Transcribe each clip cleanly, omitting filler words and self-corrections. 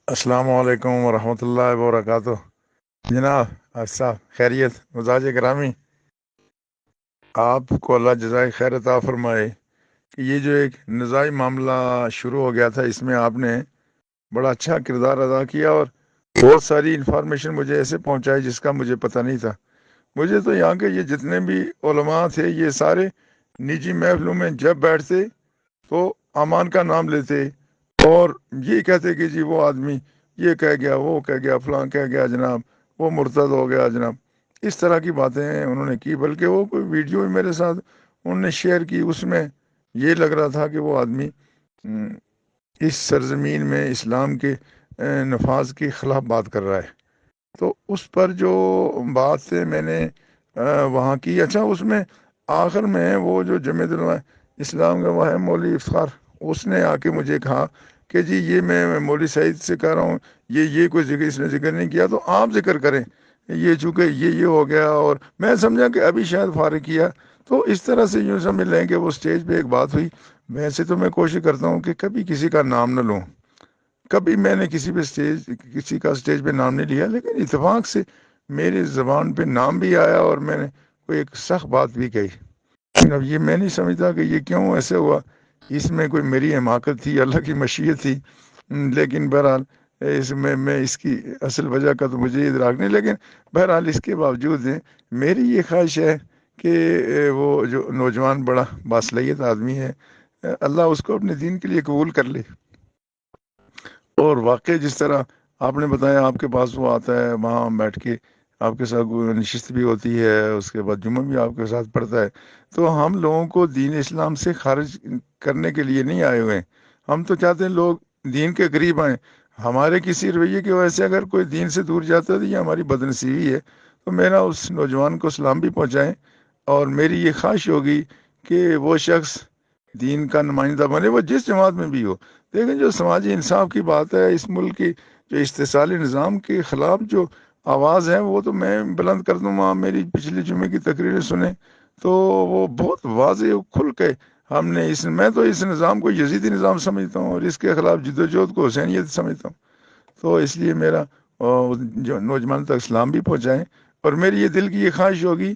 السلام علیکم ورحمۃ اللہ وبرکاتہ۔ جناب صاحب خیریت؟ مزاج گرامی، آپ کو اللہ جزائے خیر عطا فرمائے کہ یہ جو ایک نزاعی معاملہ شروع ہو گیا تھا، اس میں آپ نے بڑا اچھا کردار ادا کیا اور بہت ساری انفارمیشن مجھے ایسے پہنچائی جس کا مجھے پتہ نہیں تھا۔ مجھے تو یہاں کے یہ جتنے بھی علماء تھے، یہ سارے نجی محفلوں میں جب بیٹھتے تو امان کا نام لیتے اور یہ کہتے کہ جی وہ آدمی یہ کہہ گیا، وہ کہہ گیا، فلاں کہہ گیا جناب، وہ مرتد ہو گیا جناب۔ اس طرح کی باتیں انہوں نے کی، بلکہ وہ کوئی ویڈیو بھی میرے ساتھ انہوں نے شیئر کی، اس میں یہ لگ رہا تھا کہ وہ آدمی اس سرزمین میں اسلام کے نفاذ کے خلاف بات کر رہا ہے۔ تو اس پر جو بات سے میں نے وہاں کی، اچھا اس میں آخر میں وہ جو جمعیت علماء اسلام کا وہ ہے مولوی افتخار، اس نے آ کے مجھے کہا کہ جی یہ میں مولوی سعید سے کہہ رہا ہوں، یہ کوئی ذکر اس نے ذکر نہیں کیا، تو آپ ذکر کریں، یہ چونکہ یہ ہو گیا۔ اور میں سمجھا کہ ابھی شاید فارغ کیا، تو اس طرح سے یوں سمجھ لیں کہ وہ سٹیج پہ ایک بات ہوئی۔ ویسے تو میں کوشش کرتا ہوں کہ کبھی کسی کا نام نہ لوں، کبھی میں نے کسی کا سٹیج پہ نام نہیں لیا، لیکن اتفاق سے میری زبان پہ نام بھی آیا اور میں نے کوئی ایک سخت بات بھی کہی۔ اب یہ میں نہیں سمجھتا کہ یہ کیوں ایسے ہوا، اس میں کوئی میری حماقت تھی، اللہ کی مشیت تھی، لیکن بہرحال اس میں اس کی اصل وجہ کا تو مجھے ادراک نہیں، لیکن بہرحال اس کے باوجود میری یہ خواہش ہے کہ وہ جو نوجوان بڑا باصلاحیت آدمی ہے، اللہ اس کو اپنے دین کے لیے قبول کر لے۔ اور واقعی جس طرح آپ نے بتایا، آپ کے پاس وہ آتا ہے، وہاں بیٹھ کے آپ کے ساتھ نشست بھی ہوتی ہے، اس کے بعد جمعہ بھی آپ کے ساتھ پڑھتا ہے۔ تو ہم لوگوں کو دین اسلام سے خارج کرنے کے لیے نہیں آئے ہوئے ہیں، ہم تو چاہتے ہیں لوگ دین کے قریب آئیں۔ ہمارے کسی رویے کی وجہ سے اگر کوئی دین سے دور جاتا ہے تو یہ ہماری بدنصیبی ہے۔ تو میرا اس نوجوان کو سلام بھی پہنچائیں، اور میری یہ خواہش ہوگی کہ وہ شخص دین کا نمائندہ بنے، وہ جس جماعت میں بھی ہو۔ لیکن جو سماجی انصاف کی بات ہے، اس ملک کی جو استحصالی نظام کے خلاف جو آواز ہے، وہ تو میں بلند کر دوں۔ وہاں میری پچھلے جمعے کی تقریریں سنیں تو وہ بہت واضح کھل کے ہم نے میں تو اس نظام کو یزیدی نظام سمجھتا ہوں، اور اس کے خلاف جدوجہد کو حسینیت سمجھتا ہوں۔ تو اس لیے میرا جو نوجوان تک اسلام بھی پہنچائیں، اور میری یہ دل کی یہ خواہش ہوگی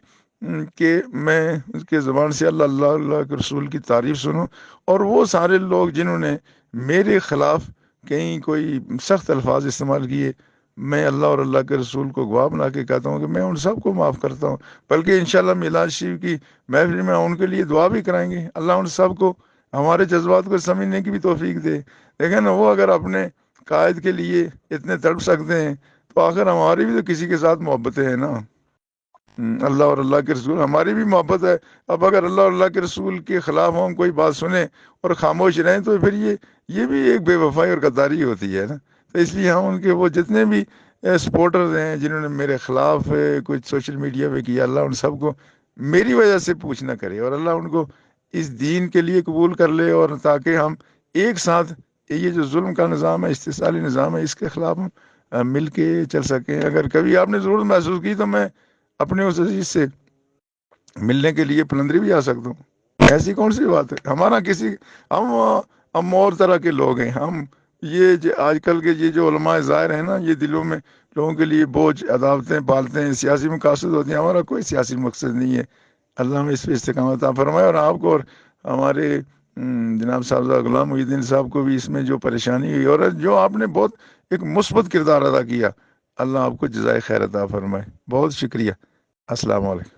کہ میں اس کے زبان سے اللہ اللہ اللہ کے رسول کی تعریف سنوں، اور وہ سارے لوگ جنہوں نے میرے خلاف کہیں کوئی سخت الفاظ استعمال کیے، میں اللہ اور اللہ کے رسول کو گواہ بنا کے کہتا ہوں کہ میں ان سب کو معاف کرتا ہوں۔ بلکہ انشاءاللہ میلاد شریف کی محفل میں ان کے لیے دعا بھی کرائیں گے، اللہ ان سب کو ہمارے جذبات کو سمجھنے کی بھی توفیق دے۔ لیکن وہ اگر اپنے قائد کے لیے اتنے تڑپ سکتے ہیں، تو آخر ہماری بھی تو کسی کے ساتھ محبتیں ہیں نا۔ اللہ اور اللہ کے رسول ہماری بھی محبت ہے۔ اب اگر اللہ اور اللہ کے رسول کے خلاف ہم کوئی بات سنیں اور خاموش رہیں، تو پھر یہ بھی ایک بے وفائی اور غداری ہوتی ہے نا۔ تو اس لیے ہم ان کے وہ جتنے بھی سپورٹرز ہیں جنہوں نے میرے خلاف کچھ سوشل میڈیا پہ کیا، اللہ ان سب کو میری وجہ سے پوچھ نہ کرے، اور اللہ ان کو اس دین کے لیے قبول کر لے، اور تاکہ ہم ایک ساتھ یہ جو ظلم کا نظام ہے، استحصالی نظام ہے، اس کے خلاف ہم مل کے چل سکیں۔ اگر کبھی آپ نے ضرورت محسوس کی تو میں اپنے اس عزیز سے ملنے کے لیے پلندری بھی آ سکتا ہوں، ایسی کون سی بات ہے؟ ہمارا کسی ہم اور طرح کے لوگ ہیں۔ ہم یہ آج کل کے یہ جو علماء ظاہر ہیں نا، یہ دلوں میں لوگوں کے لیے بوجھ عداوتیں پالتے ہیں، سیاسی مقاصد ہوتے ہیں۔ ہمارا کوئی سیاسی مقصد نہیں ہے، اللہ ہمیں اس پہ استقامت عطا فرمائے، اور آپ کو اور ہمارے جناب صاحبزادہ غلام محی الدین صاحب کو بھی اس میں جو پریشانی ہوئی، اور جو آپ نے بہت ایک مثبت کردار ادا کیا، اللہ آپ کو جزائے خیر عطا فرمائے۔ بہت شکریہ، السلام علیکم۔